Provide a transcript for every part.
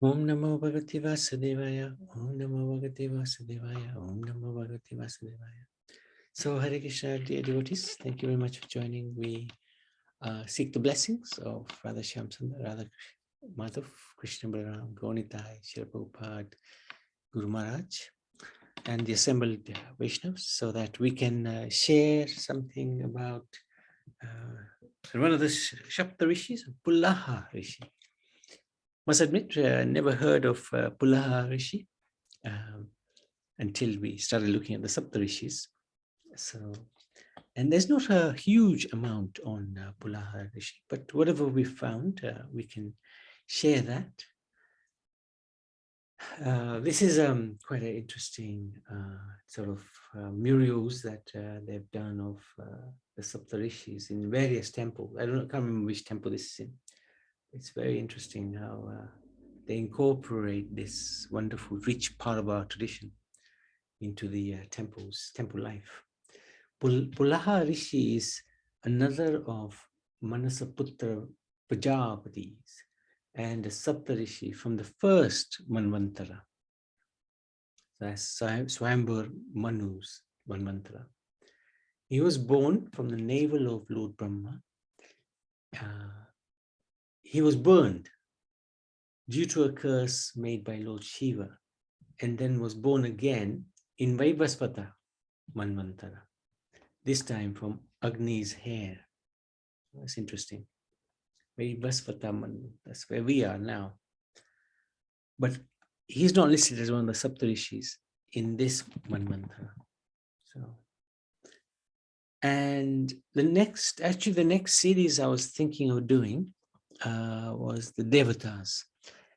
Om Namo Bhagavate Vasudevaya. Om Namo Bhagavate Vasudevaya. Om Namo Bhagavate Vasudevaya. So, Hare Krishna, dear devotees, thank you very much for joining. We seek the blessings of Radha Shyamsundar, Radha Madhav, Krishna Balaram, Gaunitai, Srila Prabhupada, Guru Maharaj, and the assembled Vaishnavas, so that we can share something about one of the Sapta Rishis, Pulaha Rishi. Must admit, never heard of Pulaha Rishi until we started looking at the Sapta Rishis. So, and there's not a huge amount on Pulaha Rishi, but whatever we found, we can share that. This is quite an interesting sort of murals that they've done of the Sapta Rishis in various temples. Can't remember which temple this is in. It's very interesting how they incorporate this wonderful, rich part of our tradition into the temple life. Pulaha Rishi is another of Manasaputra Prajapatis and the Sapta Rishi from the first Manvantara. That's Swayambhur Manu's Manvantara. He was born from the navel of Lord Brahma. He was burned due to a curse made by Lord Shiva, and then was born again in Vaivasvata Manvantara, this time from Agni's hair. That's interesting. Vaivasvata Manu, that's where we are now. But he's not listed as one of the Saptarishis in this Manvantara. So, and the next series I was thinking of doing was the Devatas.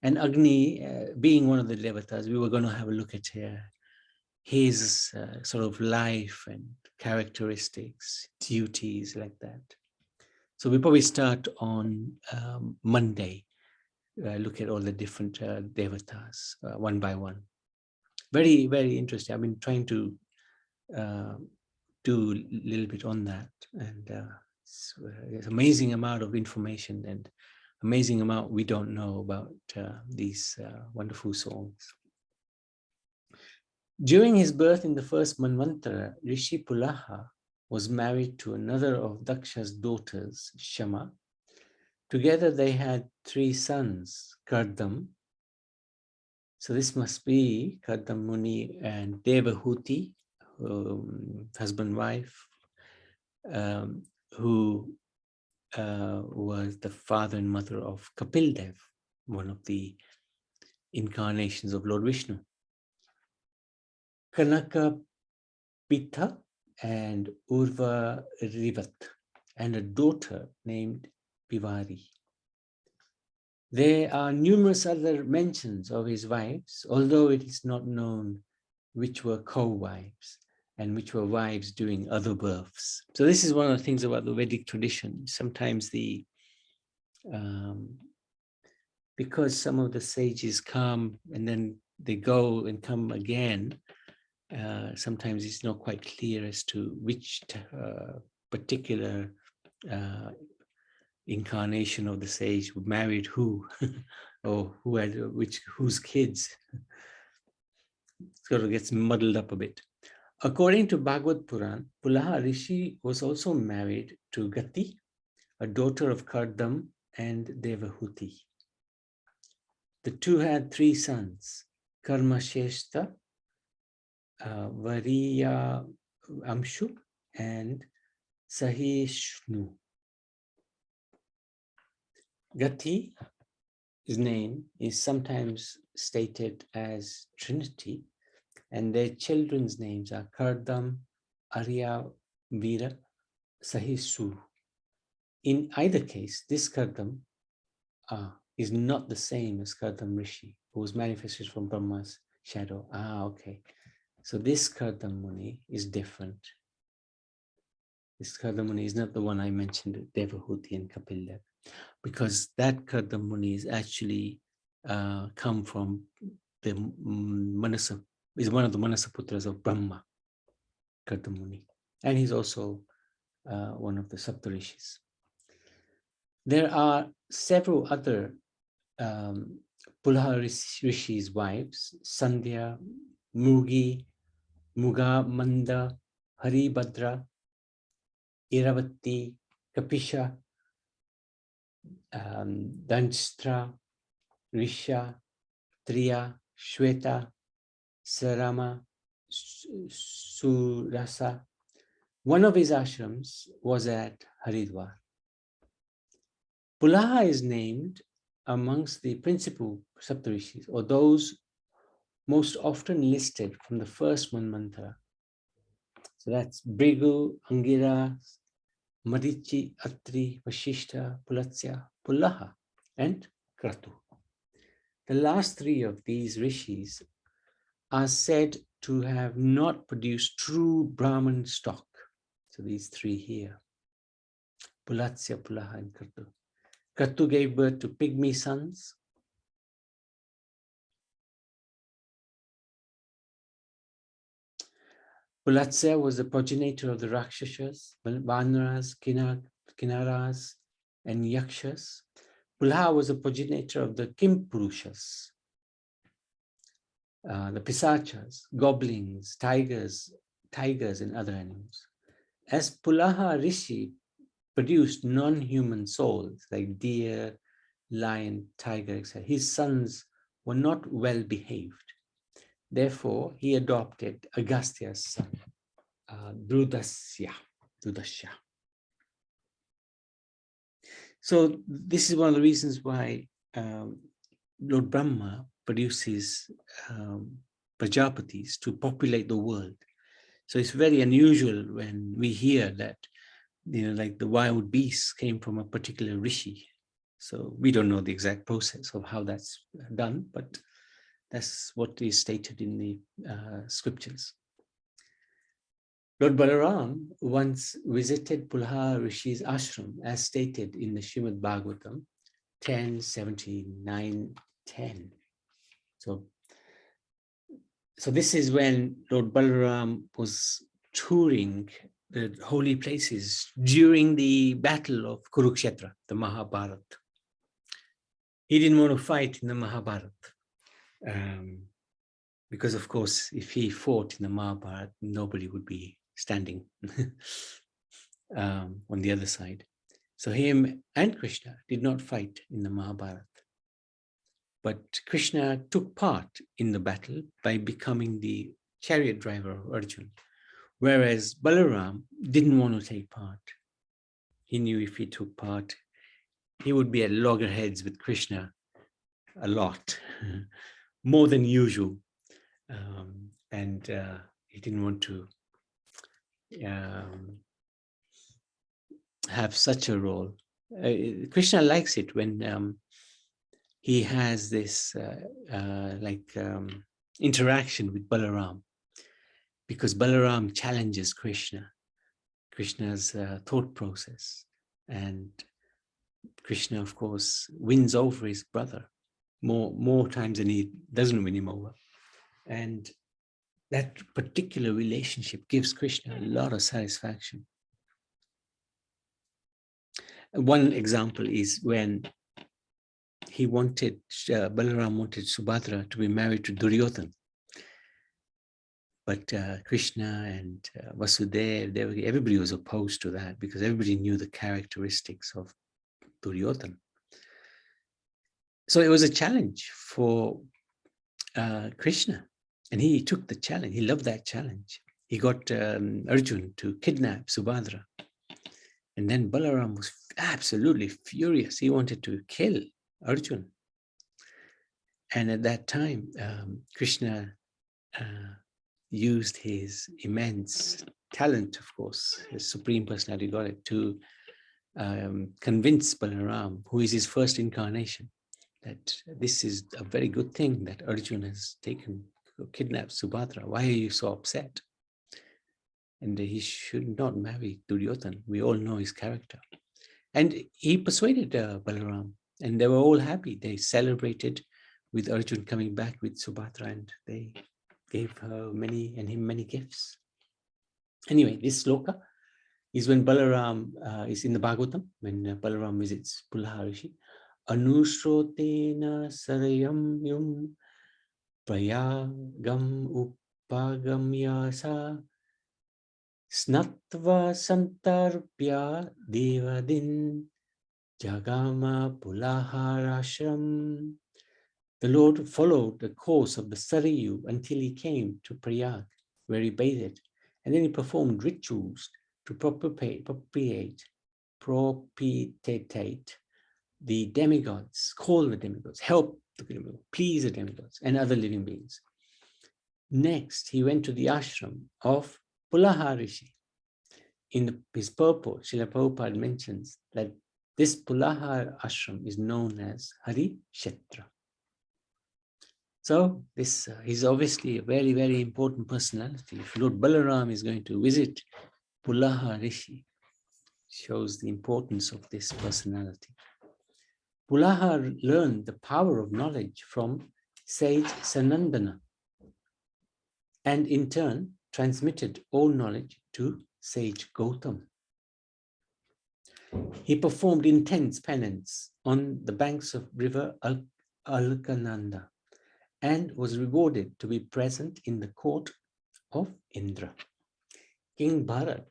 And Agni, being one of the Devatas, we were going to have a look at his sort of life and characteristics, duties like that. So we'll probably start on Monday, look at all the different Devatas one by one. Very, very interesting. I've been trying to do a little bit on that, and there's amazing amount of information and amazing amount we don't know about these wonderful songs. During his birth in the first Manvantara, Rishi Pulaha was married to another of Daksha's daughters, Shama. Together they had 3 sons, Kardam. So this must be Kardam Muni and Devahuti, husband-wife, who was the father and mother of Kapildev, one of the incarnations of Lord Vishnu. Kanaka Pitha and Urva Rivat, and a daughter named Pivari. There are numerous other mentions of his wives, although it is not known which were co-wives and which were wives during other births. So this is one of the things about the Vedic tradition. Sometimes because some of the sages come and then they go and come again, sometimes it's not quite clear as to which particular incarnation of the sage married who, or who had whose kids. Sort of gets muddled up a bit. According to Bhagavad Puran, Pulaha Rishi was also married to Gati, a daughter of Kardam and Devahuti. The two had 3 sons, Karmasheshta, Variya Amshu, and Sahishnu. Gati, his name, is sometimes stated as Trinity, and their children's names are Kardam, Arya, Vira, Sahisu. In either case, this Kardam is not the same as Kardam Rishi, who was manifested from Brahma's shadow. Okay. So this Kardam Muni is different. This Kardam Muni is not the one I mentioned, Devahuti and Kapildev, because that Kardam Muni is actually come from the Manasa, is one of the Manasaputras of Brahma, Kardam Muni. And he's also one of the Saptarishis. There are several other Pulaha Rishi's wives, Sandhya, Mugi, Muga, Manda, Haribhadra, Iravati, Kapisha, Danshtra, Risha, Triya, Shweta, Sarama, Surasa. One of his ashrams was at Haridwar. Pulaha is named amongst the principal Saptarishis, or those most often listed from the first Manvantara. So that's Brigu, Angira, Marichi, Atri, Vashishta, Pulatsya, Pulaha, and Kratu. The last three of these rishis are said to have not produced true Brahman stock. So these three here, Pulatsya, Pulaha, and Kratu. Kratu gave birth to pygmy sons. Pulatsya was the progenitor of the Rakshasas, Vanaras, Kinnaras, and Yakshas. Pulaha was the progenitor of the Kimpurushas, the Pisachas, goblins, tigers, and other animals. As Pulaha Rishi produced non-human souls like deer, lion, tiger, etc., his sons were not well behaved. Therefore, he adopted Agastya's son, Drudasya. So this is one of the reasons why Lord Brahma produces Prajapatis to populate the world. So it's very unusual when we hear that, like the wild beasts came from a particular rishi. So we don't know the exact process of how that's done, but that's what is stated in the scriptures. Lord Balaram once visited Pulaha Rishi's ashram, as stated in the Srimad Bhagavatam 10:79-10. So this is when Lord Balaram was touring the holy places during the battle of Kurukshetra, the Mahabharata. He didn't want to fight in the Mahabharata. Because of course, if he fought in the Mahabharata, nobody would be standing on the other side. So him and Krishna did not fight in the Mahabharata. But Krishna took part in the battle by becoming the chariot driver of Arjuna, whereas Balaram didn't want to take part. He knew if he took part, he would be at loggerheads with Krishna a lot, more than usual. And he didn't want to have such a role. Krishna likes it when he has this interaction with Balaram, because Balaram challenges Krishna's thought process, and Krishna, of course, wins over his brother more times than he doesn't win him over. And that particular relationship gives Krishna a lot of satisfaction. One example is when Balaram wanted Subhadra to be married to Duryodhana. But Krishna and Vasudeva, everybody was opposed to that, because everybody knew the characteristics of Duryodhana. So it was a challenge for Krishna, and he took the challenge. He loved that challenge. He got Arjuna to kidnap Subhadra. And then Balaram was absolutely furious. He wanted to kill Arjuna. And at that time, Krishna used his immense talent, of course, his Supreme Personality got it, to convince Balaram, who is his first incarnation, that this is a very good thing that Arjuna has kidnapped Subhadra. Why are you so upset? And he should not marry Duryodhana. We all know his character. And he persuaded Balaram, and they were all happy. They celebrated with Arjuna coming back with Subhadra, and they gave her him many gifts. Anyway, this sloka is when Balaram is in the Bhagavatam, when Balaram visits Pulaha Rishi. Anushrotena sarayam yum prayagam upagamyasa snatva santarpya devadin jagama pulaharashram. The Lord followed the course of the Sarayu until he came to Prayag, where he bathed, and then he performed rituals to propitiate the demigods, call the demigods, help the demigods, please the demigods, and other living beings. Next, he went to the ashram of Pulaha Rishi. In his purport, Srila Prabhupada mentions that this Pulaha ashram is known as Hari Kshetra. So this is obviously a very, very important personality. If Lord Balaram is going to visit Pulaha Rishi, shows the importance of this personality. Pulaha learned the power of knowledge from sage Sanandana, and in turn transmitted all knowledge to sage Gautam. He performed intense penance on the banks of river Alkananda and was rewarded to be present in the court of Indra. King Bharat.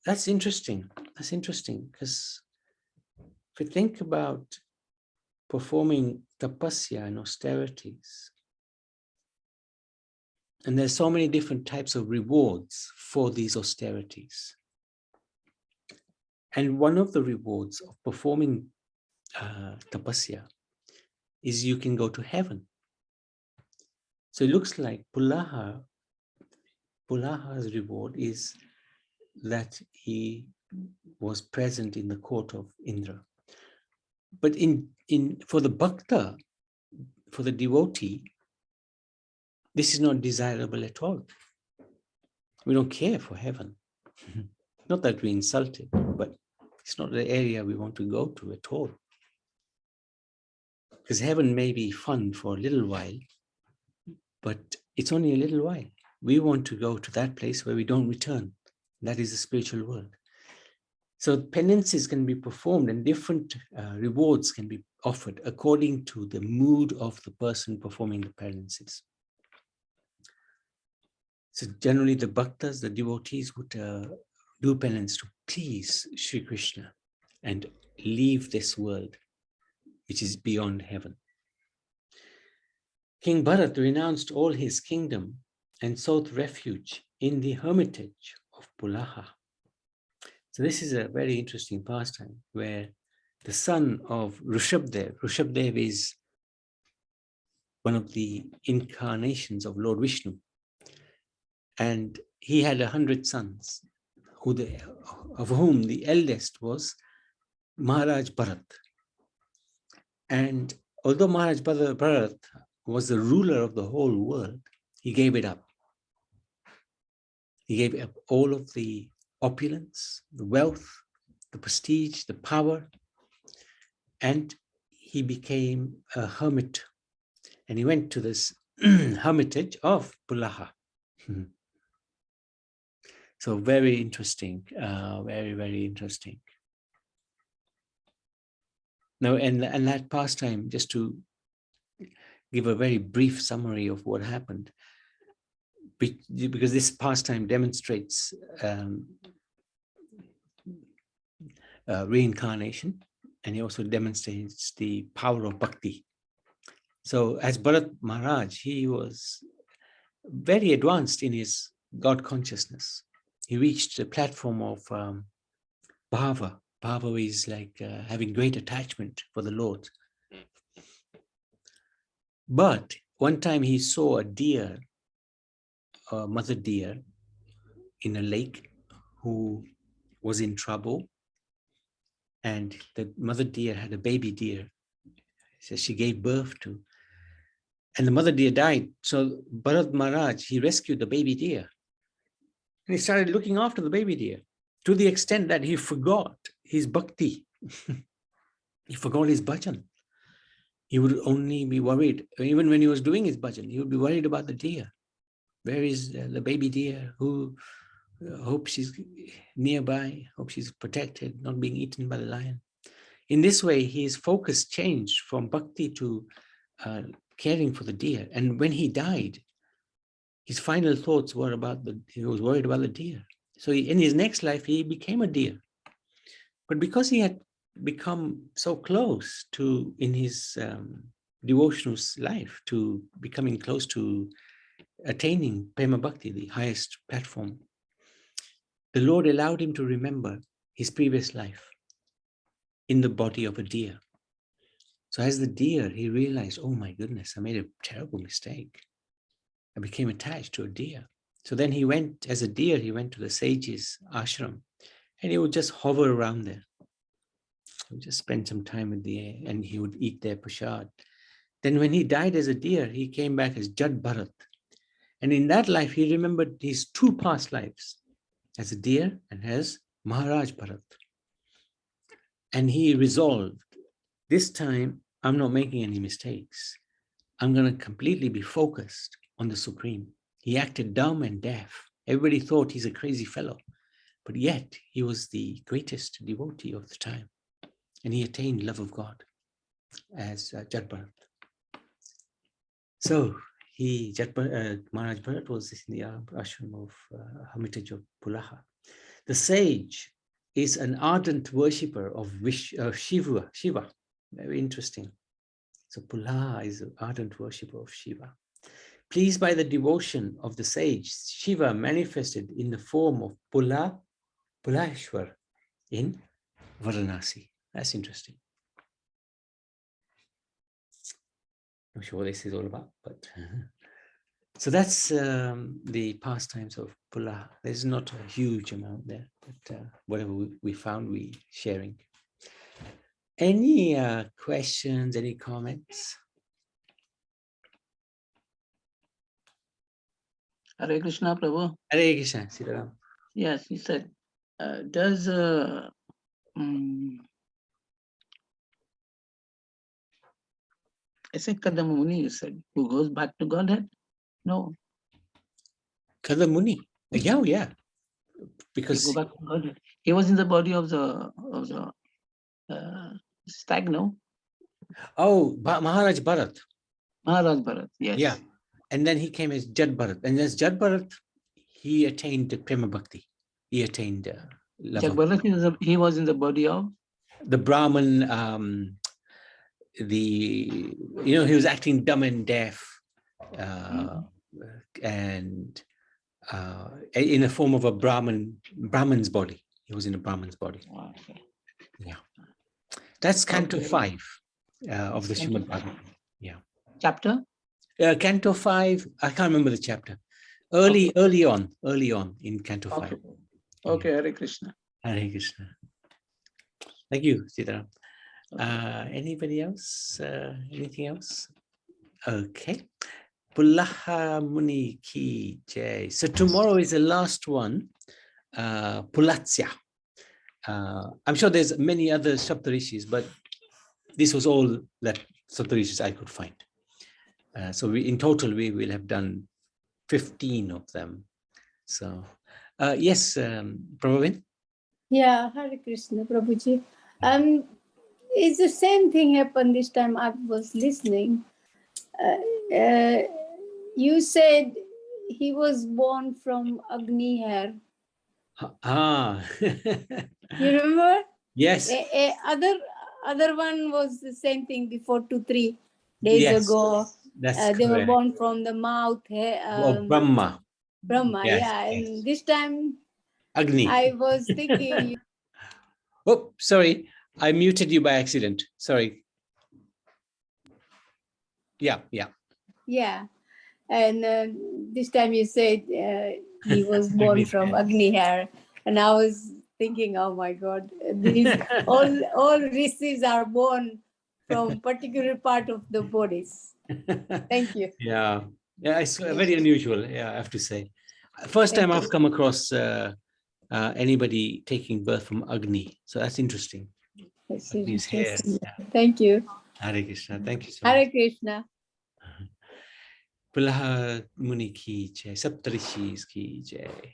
That's interesting. That's interesting because if you think about performing tapasya and austerities, and there's so many different types of rewards for these austerities. And one of the rewards of performing tapasya is you can go to heaven. So it looks like Pulaha's reward is that he was present in the court of Indra. But for the bhakta, for the devotee, this is not desirable at all. We don't care for heaven. Not that we insult it, but it's not the area we want to go to at all. Because heaven may be fun for a little while, but it's only a little while. We want to go to that place where we don't return. That is the spiritual world. So penances can be performed and different rewards can be offered according to the mood of the person performing the penances. So generally the bhaktas, the devotees would do penance to please Sri Krishna and leave this world, which is beyond heaven. King Bharat renounced all his kingdom and sought refuge in the hermitage of Pulaha. So this is a very interesting pastime where the son of Rishabdev is one of the incarnations of Lord Vishnu. And he had 100 sons, of whom the eldest was Maharaj Bharat. And although Maharaj Bharat was the ruler of the whole world, he gave it up. He gave up all of the opulence, the wealth, the prestige, the power, and he became a hermit. And he went to this hermitage of Pulaha. So very interesting, very, very interesting. Now, and that pastime, just to give a very brief summary of what happened, because this pastime demonstrates reincarnation, and it also demonstrates the power of bhakti. So as Bharat Maharaj, he was very advanced in his God consciousness. He reached the platform of bhava. Bhava is like having great attachment for the Lord. But one time he saw a deer, a mother deer, in a lake who was in trouble. And the mother deer had a baby deer. So she gave birth to. And the mother deer died. So Bharat Maharaj, he rescued the baby deer. And he started looking after the baby deer to the extent that he forgot his bhakti. He forgot his bhajan. He would only be worried, even when he was doing his bhajan, he would be worried about the deer. Where is the baby deer? Who hope she's nearby, hope she's protected, not being eaten by the lion. In this way, his focus changed from bhakti to caring for the deer. And when he died, his final thoughts were he was worried about the deer. So in his next life, he became a deer. But because he had become so close to, in his devotional life, to becoming close to attaining Prema Bhakti, the highest platform, the Lord allowed him to remember his previous life in the body of a deer. So as the deer, he realized, oh my goodness, I made a terrible mistake. I became attached to a deer. So then he went, as a deer, he went to the sage's ashram, and he would just hover around there. He would just spend some time with the air, and he would eat their prasad. Then when he died as a deer, he came back as Jad Bharat. And in that life, he remembered his two past lives, as a deer and as Maharaj Bharat. And he resolved, this time, I'm not making any mistakes. I'm going to completely be focused on the Supreme. He acted dumb and deaf. Everybody thought he's a crazy fellow, but yet he was the greatest devotee of the time. And he attained love of God as Jad Bharat. So Maharaj Bharat was in the ashram of Hermitage of Pulaha. The sage is an ardent worshipper of Shiva. Very interesting. So Pulaha is an ardent worshipper of Shiva. Pleased by the devotion of the sage, Shiva manifested in the form of Pulaheshwar in Varanasi. That's interesting. I'm not sure what this is all about, but so that's the pastimes of Pulaha. There's not a huge amount there, but whatever we found, we sharing. Any questions, any comments? Hare Krishna, Prabhu. Hare Krishna, Sitaram. Yes, he said, does I said Kadam Muni, you said, who goes back to Godhead? No. Kadam Muni? Yeah. Because he go back to Godhead. He was in the body of the stag, no? Oh, Maharaj Bharat. Maharaj Bharat, yes. Yeah. And then he came as Jad Bharat. And as Jad Bharat, he attained Prema Bhakti. He attained love. Jad Bharat, he was in the body of? The Brahman, he was acting dumb and deaf. And in the form of a Brahman's body. He was in a Brahman's body. Okay. Yeah. That's Canto 5 of the Srimad Bhagavatam. Yeah. Chapter? Canto 5, I can't remember the chapter. Early on in Canto 5. Okay, yeah. Hare Krishna. Hare Krishna. Thank you, Sitaram. Anybody else? Anything else? Okay. Pulaha Muni ki jai. So tomorrow is the last one, Pulatsya. I'm sure there's many other Sapta Rishis, but this was all that Sapta Rishis I could find. So in total, we will have done 15 of them. So yes, Prabhavin? Yeah, Hare Krishna, Prabhuji. It's the same thing happened this time. I was listening. You said he was born from Agni hair. You remember? Yes. Other one was the same thing before 2-3 days ago. They were born from the mouth hair. Brahma. Yes, yeah. And this time, Agni. I was thinking. Oh, sorry. I muted you by accident. Sorry. Yeah. Yeah. And this time you said he was born from Agni hair. And I was thinking, oh my God, these all Rishis are born from particular part of the bodies. Thank you. Yeah, it's very unusual, I have to say. First time I've come across anybody taking birth from Agni. So that's interesting. Agni's hair. Thank you. Hare Krishna. Thank you so much. Hare Krishna. Pulaha Muni ki jai, Sapta Rishis ki jai.